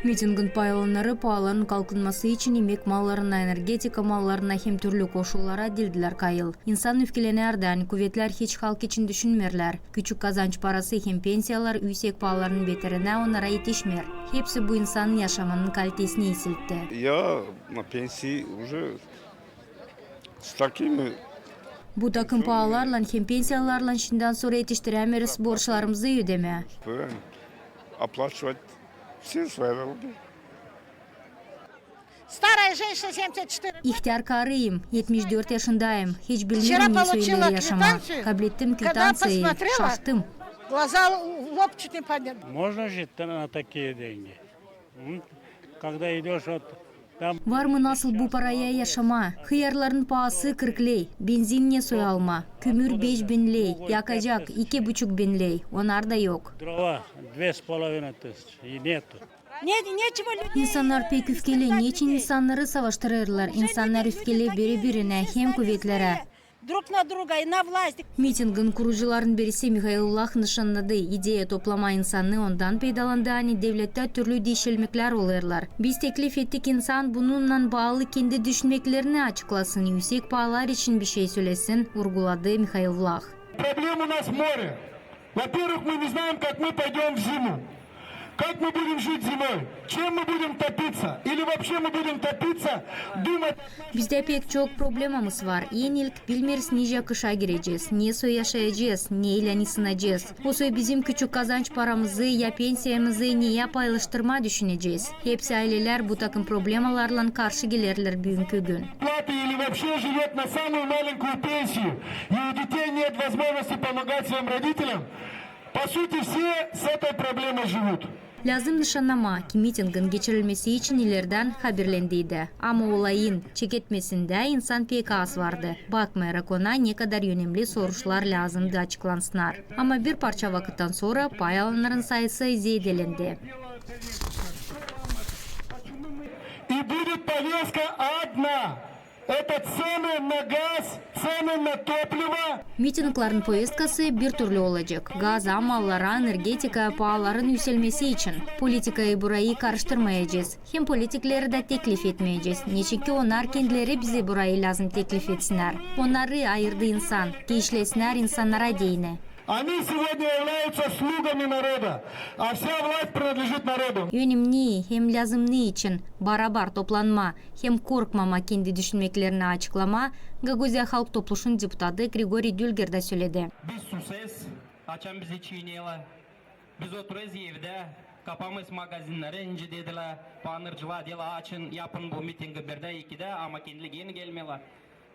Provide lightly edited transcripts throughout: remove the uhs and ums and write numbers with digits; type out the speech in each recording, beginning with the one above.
Митингin пайыланары пааларын kalkınması için emek mallarına, energetika mallarına hem türlü koşullara dildiler kayıl. İnsan öfkelenерden, kuvvetler hiç halk için düşünmerler. Küçük kazanç parası hem pensiyalar yüksek pahaların beterine onlara yetişmer. Hepsi bu insanın yaşamının kalitesini eksiltti. Я на пенсии уже с такими. Bu takım pahalarla hem pensiyalarla şimdiden sonra yetiştiremeriz borçlarımızı ödeme. Оплачивать все свои долги. Старая женщина 74. İhtiyar karıyım, 74 yaşındayım. Hiç bilmiyorum ne söyle yaşama. Kabul ettim kvitansiyi, şaştım. Глаза в лоб чуть не подняли. Можно жить на такие деньги? Когда идешь вот там... Var mı nasıl bu paraya yaşama? Hıyarların pahası 40 lei, benzin ne soy alma, kömür 5000 lei, yakacak 2,5 lei, onlar da yok. Дрова 2500 и нету. Нечего людей. İnsanlar pek öfkeli, niçin insanları savaştırırlar? İnsanlar öfkeli birbirine hem kuvvetlere. Друг на друга и на власть. Mitingin kurucuların birisi Mikhailullah nişanladı. İdeya toplama insanı ondan peydalandı. Hani devlette türlü değişilmekler olurlar. Biz teklif ettik insan bununla bağlı kendi düşünmeklerini açıklasın. Yüksek pahalar için bir şey söylesin, vurguladı Mikhailullah. Проблема у нас море. Во-первых, мы не знаем, как мы пойдем в зиму. Как мы будем жить зимой? Чем мы будем топиться? Или вообще мы будем topиться, думать... Bizde pek çok problemimiz var. En ilk bilmeriz nice kışa gireceğiz, ne soy yaşayacağız, neyle ısınacağız. O soy bizim küçük kazanç paramızı ya pensiyamızı niye paylaştırma düşüneceğiz. Hepsi aileler bu takım problemalarla karşı gelirler bugünkü gün. Или вообще живет на самую маленькую пенсию. И у детей нет возможности помогать своим родителям. По сути, все с этой проблемой живут. Lazım nişanlama ki mitingin geçirilmesi için ileriden haberlendiydi. Ama olayın çeketmesinde insan pek az vardı. Bakmayarak ona ne kadar önemli sorular lazımdı açıklansınlar. Ama bir parça vakitten sonra pay alanların sayısı ziyadelendi. И будет повестка одна. Это цены на газ, цены на топливо. Mitinglerin повесткасы bir türlü olacak. Gaz, mallara, energetika pahaların yükselmesi için. Politikayı burayı karıştırmayacağız. Hem politikleri de teklif etmeyeceğiz. Niçin ki onlar kendileri bize burayı lazım teklif etsinler. Onları ayırdı insan. Ki işlesinler insanlara değine. Они сегодня являются слугами народа, а вся власть принадлежит народу. Önemli hem lazımlı için barabar toplanma hem korkmama kendi düşünmeklerini açıklama Gaguzya Halk Topluluğu'nun deputatı Grigori Dülger de söyledi. Biz susuz, açan bizi çiğneyle. Biz oturuz evde, kapamız magazinleri ince dediler. Panırcılar dela açın, yapın bu mitingi 1'de 2'de ama kendileri yeni gelmiyorlar.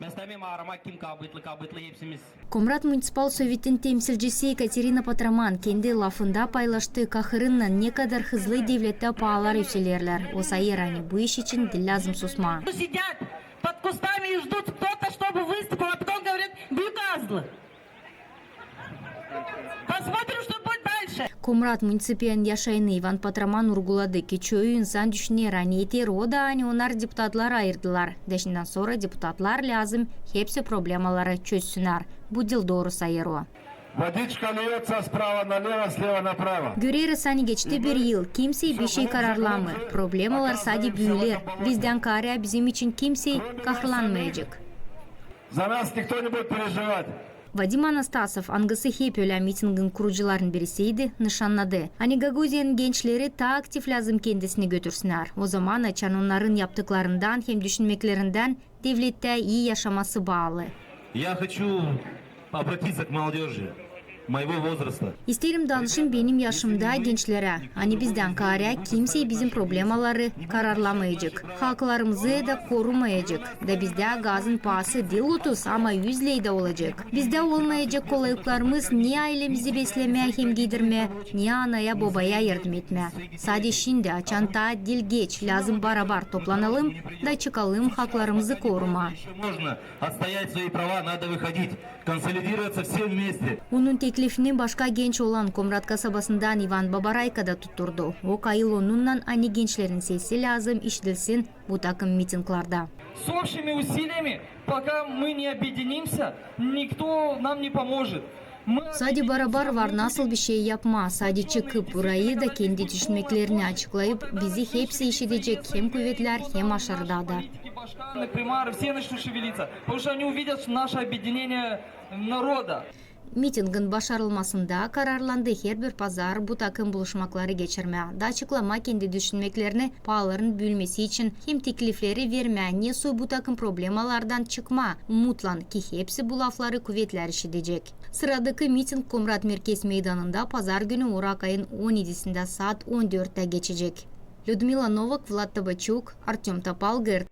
Meslemim aramak kim kabıtlı hepsimiz. Komrat Municipal Sovyet'in temsilcisi Ekaterina Patraman kendi lafında paylaştığı kahırınla ne kadar hızlı devlette pahalar yükselirler. O sayı yani bu iş için de lazım susma. Сидят под кустами и ждут кто-то, чтобы выступил, а потом говорят, вы козлы. Посмотрим, что будет дальше. Komrat Municipiyen yaşayanı Ivan Patraman vurguladı ki çoğu insan düşünür hani yeter o da hani onlar deputatlar ayırdılar. Deşinden sonra deputatlar lazım hepsi problemaları çözsünler. Bu dil doğru sayır o. Водичка льется справа налево, слева направо. Göreriz hani geçti bir yıl kimse bir şey kararlamır. Problemalar sadece büyüler. Bizden kara bizim için kimse kahralanmayacak. За нас никто не будет переживать. Vadim Anastasov angısı hep öyle mitingin kurucuların birisiydi, nişanladı. Hani Gagauziya'nın gençleri daha aktif lazım kendisini götürsünler. O zaman açan onların yaptıklarından hem düşünmeklerinden devlette iyi yaşaması bağlı. Я хочу обратиться к молодежи моего возраста. İsterim danışın benim yaşımda gençlere. Hani bizden kara kimse bizim problemaları kararlamayacak. Halklarımızı da korumayacak. Da bizde gazın pahası değil 30 ama 100 lirada olacak. Bizde olmayacak kolaylıklarımız niye ailemizi beslemeye hem giydirme, niye anaya babaya yardım etme. Sadece şimdi çanta dil geç lazım barabar toplanalım da çıkalım halklarımızı koruma. Можно отстоять свои права, надо выходить, консолидироваться все вместе. Onun teklifini başka genç olan Komrat kasabasından Ivan Babarayka da tutturdu. O kayıl onunla aynı gençlerin sesi lazım işitilsin bu takım mitinglarda. С общими усилиями, пока мы не объединимся, никто нам не поможет. Sadi barabar var nasıl bir şey yapma. Sadi çıkıp burayı da kendi düşünmeklerini açıklayıp bizi hepsi işitecek hem kuvvetler hem aşağıda da. Башканы, примары, все начнут шевелиться, потому что они увидят наше объединение народа. Mitingin başarılmasında kararlandı her bir pazar bu takım buluşmakları geçirme, da açıklama kendi düşünmeklerini pahaların bölmesi için hem teklifleri verme, ne su bu takım problemalardan çıkma, umutlan ki hepsi bu lafları kuvvetler işitecek. Sıradaki miting Komrat Merkez Meydanı'nda pazar günü Orak ayın 17'sinde saat 14'te geçecek. Людмила Новак, Влад Табачук, Артем Топал, ГРТ